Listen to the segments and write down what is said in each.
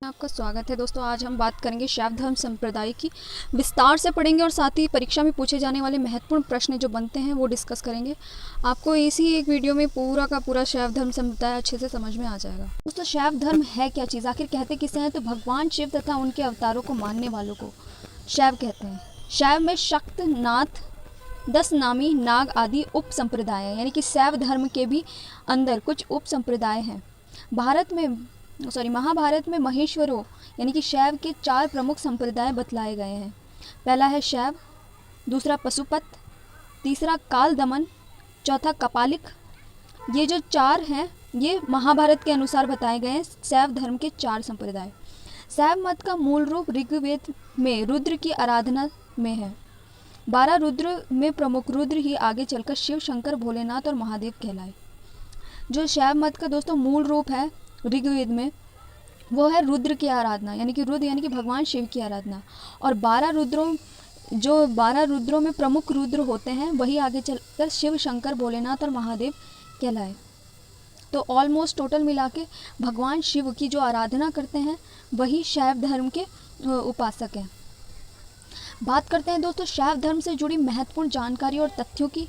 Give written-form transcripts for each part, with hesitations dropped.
आपका स्वागत है दोस्तों। आज हम बात करेंगे शैव धर्म संप्रदाय की, विस्तार से पढ़ेंगे और साथ ही परीक्षा में पूछे जाने वाले महत्वपूर्ण प्रश्न जो बनते हैं वो डिस्कस करेंगे। आपको इसी एक वीडियो में पूरा का पूरा शैव धर्म संप्रदाय अच्छे से समझ में आ जाएगा। दोस्तों शैव धर्म है क्या चीज़, आखिर कहते किसे हैं? तो भगवान शिव तथा उनके अवतारों को मानने वालों को शैव कहते हैं। शैव में शक्त, नाथ, 10 नामी, नाग आदि उप संप्रदाय हैं, यानी कि शैव धर्म के भी अंदर कुछ उप संप्रदाय हैं। महाभारत में महेश्वरों यानी कि शैव के 4 प्रमुख संप्रदाय बतलाए गए हैं। पहला है शैव, दूसरा पशुपत, तीसरा काल दमन, चौथा कपालिक। ये जो 4 हैं ये महाभारत के अनुसार बताए गए हैं शैव धर्म के 4 संप्रदाय। शैव मत का मूल रूप ऋग्वेद में रुद्र की आराधना में है। 12 रुद्र में प्रमुख रुद्र ही आगे चलकर शिव, शंकर, भोलेनाथ और महादेव कहलाए। जो शैव मत का दोस्तों मूल रूप है ऋग्वेद में वो है रुद्र की आराधना, यानी कि रुद्र यानी कि भगवान शिव की आराधना। और 12 रुद्रों में प्रमुख रुद्र होते हैं वही आगे चलकर शिव, शंकर, भोलेनाथ और महादेव कहलाए। तो ऑलमोस्ट टोटल मिला के भगवान शिव की जो आराधना करते हैं वही शैव धर्म के उपासक हैं। बात करते हैं दोस्तों शैव धर्म से जुड़ी महत्वपूर्ण जानकारी और तथ्यों की।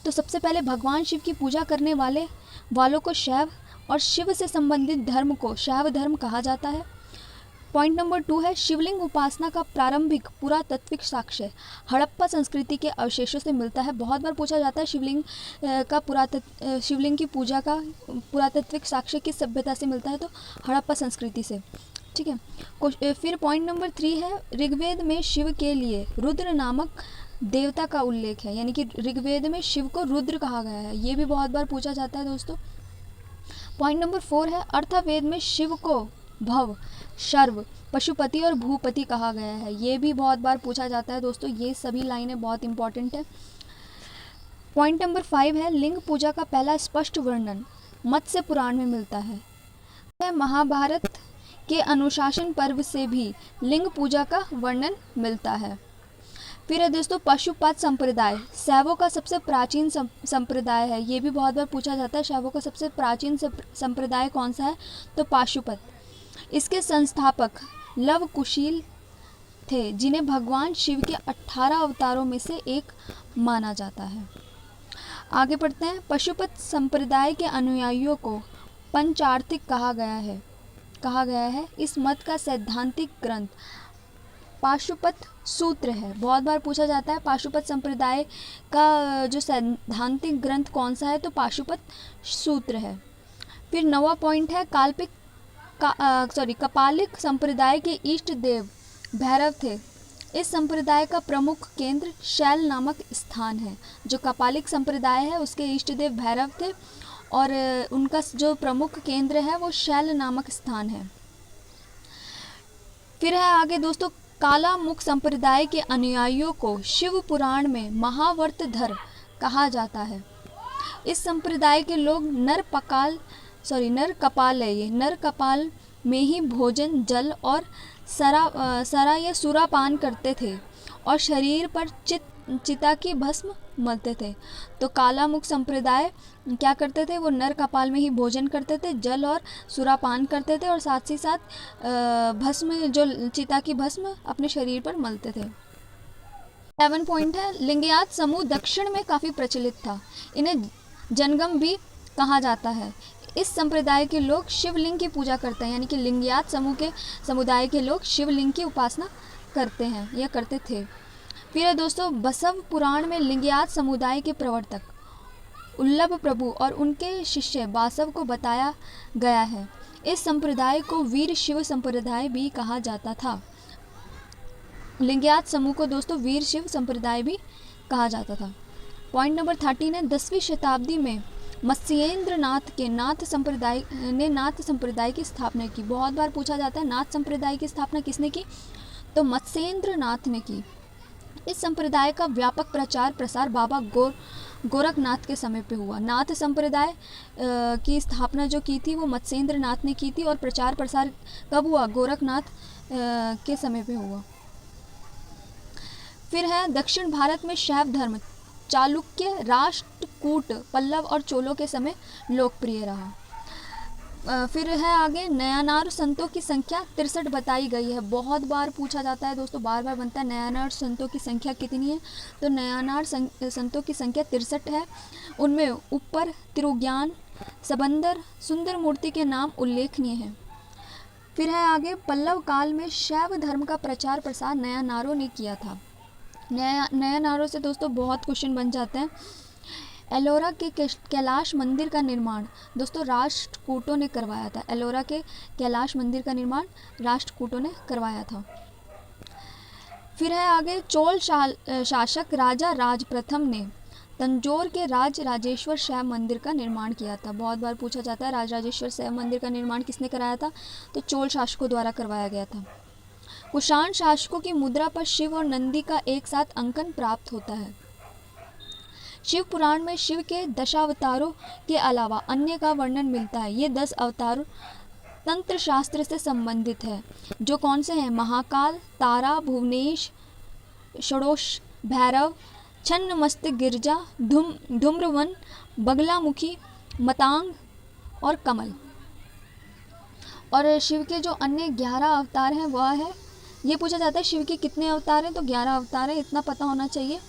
तो सबसे पहले भगवान शिव की पूजा करने वालों को शैव और शिव से संबंधित धर्म को शैव धर्म कहा जाता है। पॉइंट नंबर 2 है शिवलिंग उपासना का प्रारंभिक पुरातात्विक साक्ष्य हड़प्पा संस्कृति के अवशेषों से मिलता है। बहुत बार पूछा जाता है शिवलिंग की पूजा का पुरातात्विक साक्ष्य किस सभ्यता से मिलता है, तो हड़प्पा संस्कृति से। ठीक है। फिर पॉइंट नंबर 3 है ऋग्वेद में शिव के लिए रुद्र नामक देवता का उल्लेख है, यानी कि ऋग्वेद में शिव को रुद्र कहा गया है। ये भी बहुत बार पूछा जाता है दोस्तों। पॉइंट नंबर 4 है अर्थवेद में शिव को भव, शर्व, पशुपति और भूपति कहा गया है। ये भी बहुत बार पूछा जाता है दोस्तों। ये सभी लाइनें बहुत इंपॉर्टेंट है। पॉइंट नंबर 5 है लिंग पूजा का पहला स्पष्ट वर्णन मत्स्य पुराण में मिलता है। महाभारत के अनुशासन पर्व से भी लिंग पूजा का वर्णन मिलता है। फिर है दोस्तों पशुपत संप्रदाय शैवों का सबसे प्राचीन संप्रदाय है। ये भी बहुत बार पूछा जाता है शैवों का सबसे प्राचीन संप्रदाय कौन सा है, तो पाशुपत। इसके संस्थापक लव कुशील थे जिन्हें भगवान शिव के 18 अवतारों में से एक माना जाता है। आगे पढ़ते हैं। पशुपत संप्रदाय के अनुयायियों को पंचार्थिक कहा गया है। इस मत का सैद्धांतिक ग्रंथ पाशुपत सूत्र है। बहुत बार पूछा जाता है पाशुपत संप्रदाय का जो सैद्धांतिक ग्रंथ कौन सा है, तो पाशुपत सूत्र है। फिर 9वां पॉइंट है कपालिक संप्रदाय के इष्ट देव भैरव थे। इस संप्रदाय का प्रमुख केंद्र शैल नामक स्थान है। जो कपालिक संप्रदाय है उसके इष्ट देव भैरव थे और उनका जो प्रमुख केंद्र है वो शैल नामक स्थान है। फिर है आगे दोस्तों कालामुख संप्रदाय के अनुयायियों को शिव पुराण में महावर्तधर कहा जाता है। इस संप्रदाय के लोग नर कपाल में ही भोजन, जल और सरा या सुरापान करते थे और शरीर पर चिता की भस्म मलते थे। तो कालामुख संप्रदाय क्या करते थे, वो नर कपाल में ही भोजन करते थे, जल और सुरापान करते थे और साथ ही साथ भस्म जो चिता की भस्म अपने शरीर पर मलते थे। 7 पॉइंट है लिंगयात समूह दक्षिण में काफ़ी प्रचलित था। इन्हें जनगम भी कहा जाता है। इस संप्रदाय के लोग शिवलिंग की पूजा करते हैं, यानी कि लिंगयात समुदाय के लोग शिवलिंग की उपासना करते हैं या करते थे। फिर है दोस्तों बसव पुराण में लिंगयात समुदाय के प्रवर्तक उल्लभ प्रभु और उनके शिष्य बासव को बताया गया है। इस संप्रदाय को वीर शिव संप्रदाय भी कहा जाता था। लिंगयात समूह को दोस्तों वीर शिव संप्रदाय भी कहा जाता था। पॉइंट नंबर 13 है 10वीं शताब्दी में मत्स्येंद्र नाथ के नाथ संप्रदाय की स्थापना की। बहुत बार पूछा जाता है नाथ संप्रदाय की स्थापना किसने की, तो मत्स्येंद्र नाथ ने की। इस संप्रदाय का व्यापक प्रचार प्रसार बाबा गोरखनाथ के समय पे हुआ। नाथ संप्रदाय की स्थापना जो की थी वो मत्स्येंद्र नाथ ने की थी और प्रचार प्रसार कब हुआ, गोरखनाथ के समय पे हुआ। फिर है दक्षिण भारत में शैव धर्म चालुक्य, राष्ट्रकूट, पल्लव और चोलों के समय लोकप्रिय रहा। फिर है आगे, नयानार संतों की संख्या 63 बताई गई है। बहुत बार पूछा जाता है दोस्तों, बार बार बनता है, नयानार संतों की संख्या कितनी है? तो नयानार संतों की संख्या 63 है। उनमें ऊपर तिरुज्ञान, सबंदर, सुंदर मूर्ति के नाम उल्लेखनीय हैं। फिर है आगे, पल्लव काल में शैव धर्म का प्रचार प्रसार नयानारों ने किया था। नयानारों से दोस्तों बहुत क्वेश्चन बन जाते हैं। एलोरा के कैलाश मंदिर का निर्माण दोस्तों राष्ट्रकूटों ने करवाया था। एलोरा के कैलाश मंदिर का निर्माण राष्ट्रकूटों ने करवाया था। फिर है आगे, चोल शासक राजा राज प्रथम ने तंजौर के राजेश्वर शैव मंदिर का निर्माण किया था। बहुत बार पूछा जाता है, राजराजेश्वर शैव मंदिर का निर्माण किसने कराया था? तो चोल शासकों द्वारा करवाया गया था। कुषाण शासकों की मुद्रा पर शिव और नंदी का एक साथ अंकन प्राप्त होता है। शिव पुराण में शिव के दशावतारों के अलावा अन्य का वर्णन मिलता है। ये 10 अवतार तंत्र शास्त्र से संबंधित है, जो कौन से हैं? महाकाल, तारा, भुवनेश, षोडश, भैरव, छन्न मस्तिष्क, गिरजा, धूम्रवन, बगलामुखी, मतांग और कमल। और शिव के जो अन्य 11 अवतार हैं वह है, ये पूछा जाता है शिव के कितने अवतार हैं? तो 11 अवतार है, इतना पता होना चाहिए।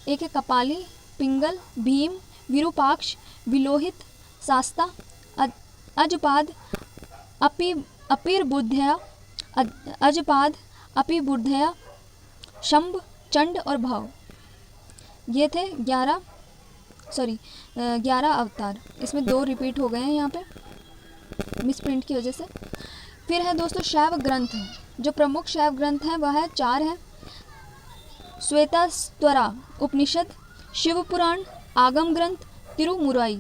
एक है कपाली, पिंगल, भीम, विरूपाक्ष, विलोहित, शास्ता, अजपाद, अपिरबुद्धया, अजपाद, अपिबुद्धया, शंभ, चंड और भव। ये थे 11 अवतार। इसमें 2 रिपीट हो गए हैं यहाँ पे मिसप्रिंट की वजह से। फिर है दोस्तों शैव ग्रंथ। जो प्रमुख शैव ग्रंथ हैं वह है 4 हैं। श्वेतास्वरा उपनिषद, शिव पुराण, आगम ग्रंथ, तिरुमुराई।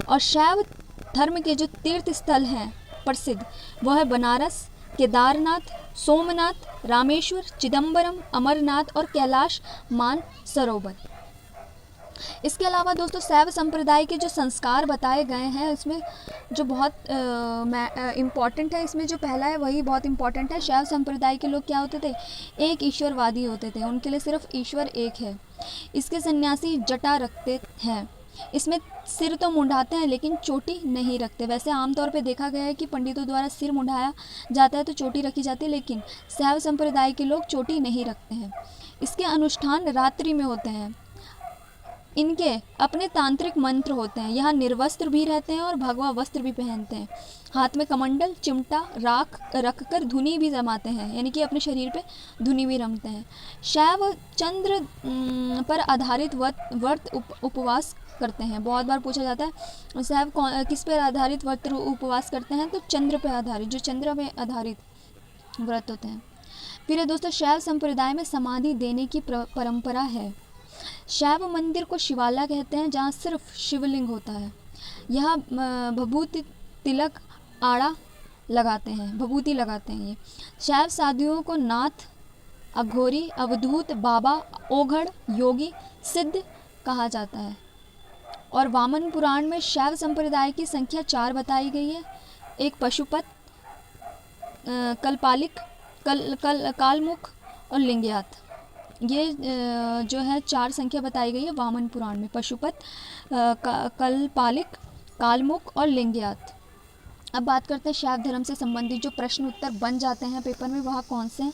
और शैव धर्म के जो तीर्थ स्थल हैं प्रसिद्ध, वह है बनारस, केदारनाथ, सोमनाथ, रामेश्वर, चिदम्बरम, अमरनाथ और कैलाश मानसरोवर। इसके अलावा दोस्तों शैव संप्रदाय के जो संस्कार बताए गए हैं, इसमें जो बहुत इम्पॉर्टेंट है, इसमें जो पहला है वही बहुत इम्पॉर्टेंट है। शैव संप्रदाय के लोग क्या होते थे? एक ईश्वरवादी होते थे। उनके लिए सिर्फ ईश्वर एक है। इसके सन्यासी जटा रखते हैं। इसमें सिर तो मुंडाते हैं लेकिन चोटी नहीं रखते। वैसे आमतौर पे देखा गया है कि पंडितों द्वारा सिर मुंडाया जाता है तो चोटी रखी जाती है, लेकिन शैव संप्रदाय के लोग चोटी नहीं रखते हैं। इसके अनुष्ठान रात्रि में होते हैं। इनके अपने तांत्रिक मंत्र होते हैं। यहाँ निर्वस्त्र भी रहते हैं और भगवा वस्त्र भी पहनते हैं। हाथ में कमंडल, चिमटा, राख रखकर धुनी भी जमाते हैं, यानी कि अपने शरीर पे धुनी भी रमते हैं। शैव चंद्र पर आधारित व्रत उपवास करते हैं। बहुत बार पूछा जाता है शैव किस पर आधारित व्रत उपवास करते हैं? तो चंद्र पर आधारित, जो चंद्र पे आधारित व्रत होते हैं। फिर है दोस्तों शैव संप्रदाय में समाधि देने की परंपरा है। शैव मंदिर को शिवाला कहते हैं, जहाँ सिर्फ शिवलिंग होता है। यह भभूति तिलक आड़ा लगाते हैं, भभूति लगाते हैं। ये शैव साधुओं को नाथ, अघोरी, अवधूत, बाबा, ओघड़, योगी, सिद्ध कहा जाता है। और वामन पुराण में शैव संप्रदाय की संख्या 4 बताई गई है। एक पशुपत, कलपालिक, कालमुख और लिंगयात। ये जो है 4 संख्या बताई गई है वामन पुराण में, पशुपत, कलपालिक, कालमुख और लिंगयात। अब बात करते हैं शैव धर्म से संबंधित जो प्रश्न उत्तर बन जाते हैं पेपर में, वह कौन से हैं।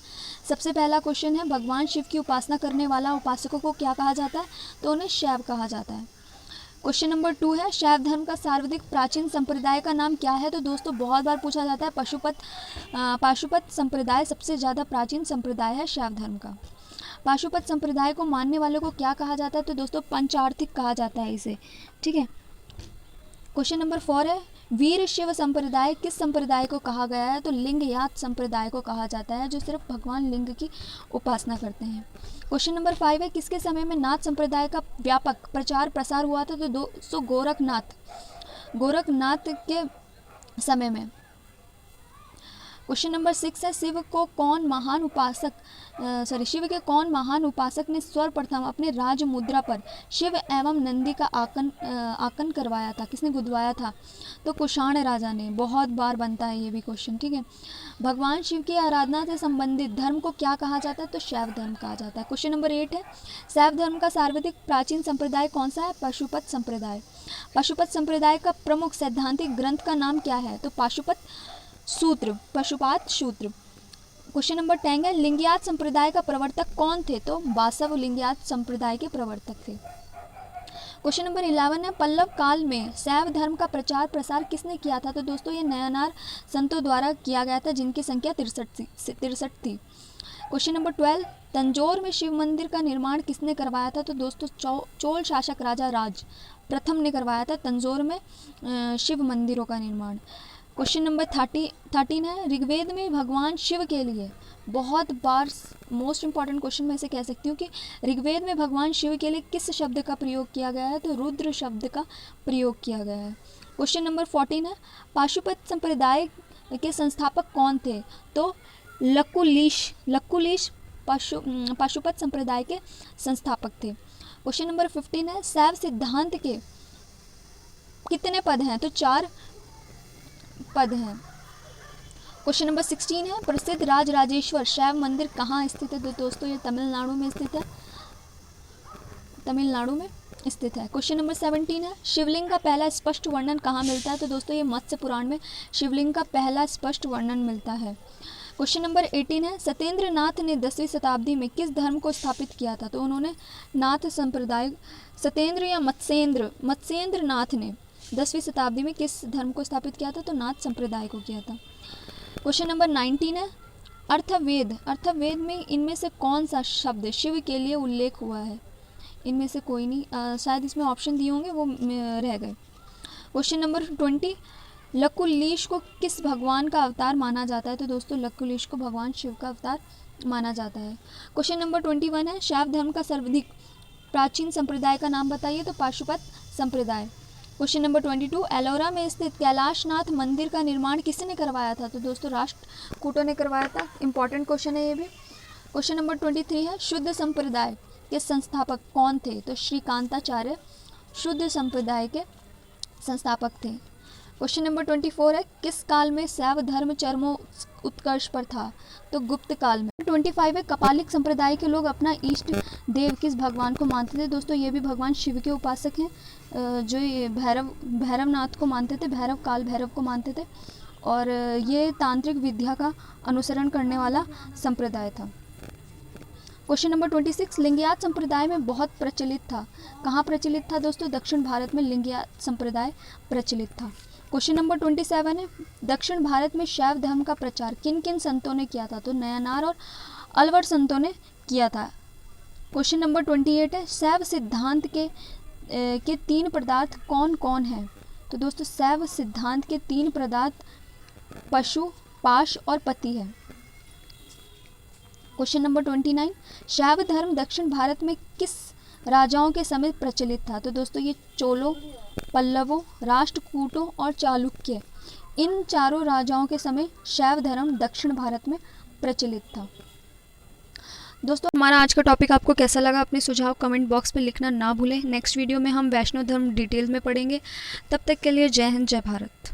सबसे पहला क्वेश्चन है, भगवान शिव की उपासना करने वाला उपासकों को क्या कहा जाता है? तो उन्हें शैव कहा जाता है। क्वेश्चन नंबर 2 है, शैव धर्म का सर्वाधिक प्राचीन संप्रदाय का नाम क्या है? तो दोस्तों बहुत बार पूछा जाता है, पाशुपत संप्रदाय सबसे ज़्यादा प्राचीन संप्रदाय है शैव धर्म का। पाशुपत संप्रदाय को मानने वालों को क्या कहा जाता है? तो दोस्तों पंचार्थिक कहा जाता है इसे, ठीक है। क्वेश्चन नंबर 4 है, वीर शिव संप्रदाय किस संप्रदाय को कहा गया है? तो लिंगयात संप्रदाय को कहा जाता है, जो सिर्फ भगवान लिंग की उपासना करते हैं। क्वेश्चन नंबर 5 है, किसके समय में नाथ संप्रदाय का व्यापक प्रचार प्रसार हुआ था? तो दोस्तों गोरखनाथ के समय में। क्वेश्चन नंबर 6 है, शिव के कौन महान उपासक ने सर्वप्रथम अपने राज मुद्रा पर शिव एवं नंदी का आकन करवाया था? किसने गुदवाया था? तो कुषाण राजा ने। बहुत बार बनता है ये भी क्वेश्चन, ठीक है। भगवान शिव की आराधना से संबंधित धर्म को क्या कहा जाता है? तो शैव धर्म कहा जाता है। क्वेश्चन नंबर 8 है, शैव धर्म का सर्वाधिक प्राचीन संप्रदाय कौन सा है? पाशुपत संप्रदाय। पाशुपत संप्रदाय का प्रमुख सैद्धांतिक ग्रंथ का नाम क्या है? तो पाशुपात सूत्र। क्वेश्चन नंबर 10 है, लिंगियात संप्रदाय का प्रवर्तक कौन थे? तो वासव लिंगियात संप्रदाय के प्रवर्तक थे। क्वेश्चन नंबर 11 है, पल्लव काल में शैव धर्म का प्रचार प्रसार किसने किया था? तो दोस्तों ये नयनार संतों द्वारा किया गया था, जिनकी संख्या 63 थी। क्वेश्चन नंबर 12, तंजौर में शिव मंदिर का निर्माण किसने करवाया था? तो दोस्तों चोल शासक राजा राज प्रथम ने करवाया था तंजौर में शिव मंदिरों का निर्माण। क्वेश्चन नंबर 13 है, ऋग्वेद में भगवान शिव के लिए, बहुत बार मोस्ट इंपॉर्टेंट क्वेश्चन में से कह सकती हूँ कि ऋग्वेद में भगवान शिव के लिए किस शब्द का प्रयोग किया गया है? तो रुद्र शब्द का प्रयोग किया गया है। क्वेश्चन नंबर 14 है, पाशुपत संप्रदाय के संस्थापक कौन थे? तो लकुलीश पाशुपत संप्रदाय के संस्थापक थे। क्वेश्चन नंबर 15 है, शैव सिद्धांत के कितने पद हैं? तो 4 पद हैं। क्वेश्चन नंबर 16 है, प्रसिद्ध राजराजेश्वर शैव मंदिर कहाँ स्थित है? तो दोस्तों ये तमिलनाडु में स्थित है। क्वेश्चन नंबर 17 है, शिवलिंग का पहला स्पष्ट वर्णन कहाँ मिलता है? तो दोस्तों ये मत्स्य पुराण में शिवलिंग का पहला स्पष्ट वर्णन मिलता है। क्वेश्चन नंबर 18 है, सत्येंद्र नाथ ने 10वीं शताब्दी में किस धर्म को स्थापित किया था? तो उन्होंने नाथ संप्रदाय, सत्येंद्र या मत्स्येंद्र नाथ ने 10वीं शताब्दी में किस धर्म को स्थापित किया था? तो नाथ संप्रदाय को किया था। क्वेश्चन नंबर 19 है, अर्थवेद में इनमें से कौन सा शब्द शिव के लिए उल्लेख हुआ है? इनमें से कोई नहीं, शायद इसमें ऑप्शन दिए होंगे वो रह गए। क्वेश्चन नंबर 20, लकुलीश को किस भगवान का अवतार माना जाता है? तो दोस्तों लकुलीश को भगवान शिव का अवतार माना जाता है। क्वेश्चन नंबर 21 है, शैव धर्म का सर्वाधिक प्राचीन संप्रदाय का नाम बताइए? तो पाशुपत संप्रदाय। क्वेश्चन नंबर 22, एलोरा में स्थित कैलाशनाथ मंदिर का निर्माण किसने करवाया था? तो दोस्तों राष्ट्रकूटों ने करवाया था। इंपॉर्टेंट क्वेश्चन है ये भी। क्वेश्चन नंबर 23 है, शुद्ध संप्रदाय के संस्थापक कौन थे? तो श्रीकांताचार्य शुद्ध संप्रदाय के संस्थापक थे। क्वेश्चन नंबर 24 है, किस काल में शैव धर्म चरमो उत्कर्ष पर था? तो गुप्त काल में। 25 है, कपालिक संप्रदाय के लोग अपना इष्ट देव किस भगवान को मानते थे? दोस्तों ये भी भगवान शिव के उपासक हैं, जो ये भैरवनाथ को मानते थे, काल भैरव को मानते थे, और ये तांत्रिक विद्या का अनुसरण करने वाला संप्रदाय था। क्वेश्चन नंबर 26, लिंगियात संप्रदाय में बहुत प्रचलित था। कहाँ प्रचलित था दोस्तों? दक्षिण भारत में लिंगियात संप्रदाय प्रचलित था। क्वेश्चन नंबर 27 है, दक्षिण भारत में शैव धर्म का प्रचार किन किन संतों ने किया था? तो नयनार और अलवर संतों ने किया था। क्वेश्चन नंबर 28 है, शैव सिद्धांत के 3 पदार्थ कौन कौन हैं? तो दोस्तों शैव सिद्धांत के 3 पदार्थ पशु, पाश और पति है। क्वेश्चन नंबर 29, शैव धर्म दक्षिण भारत में किस राजाओं के समय प्रचलित था? तो दोस्तों ये चोलों, पल्लवों, राष्ट्रकूटों और चालुक्य, इन चारों राजाओं के समय शैव धर्म दक्षिण भारत में प्रचलित था। दोस्तों हमारा आज का टॉपिक आपको कैसा लगा? अपने सुझाव कमेंट बॉक्स में लिखना ना भूलें। नेक्स्ट वीडियो में हम वैष्णव धर्म डिटेल में पढ़ेंगे। तब तक के लिए जय हिंद, जय भारत।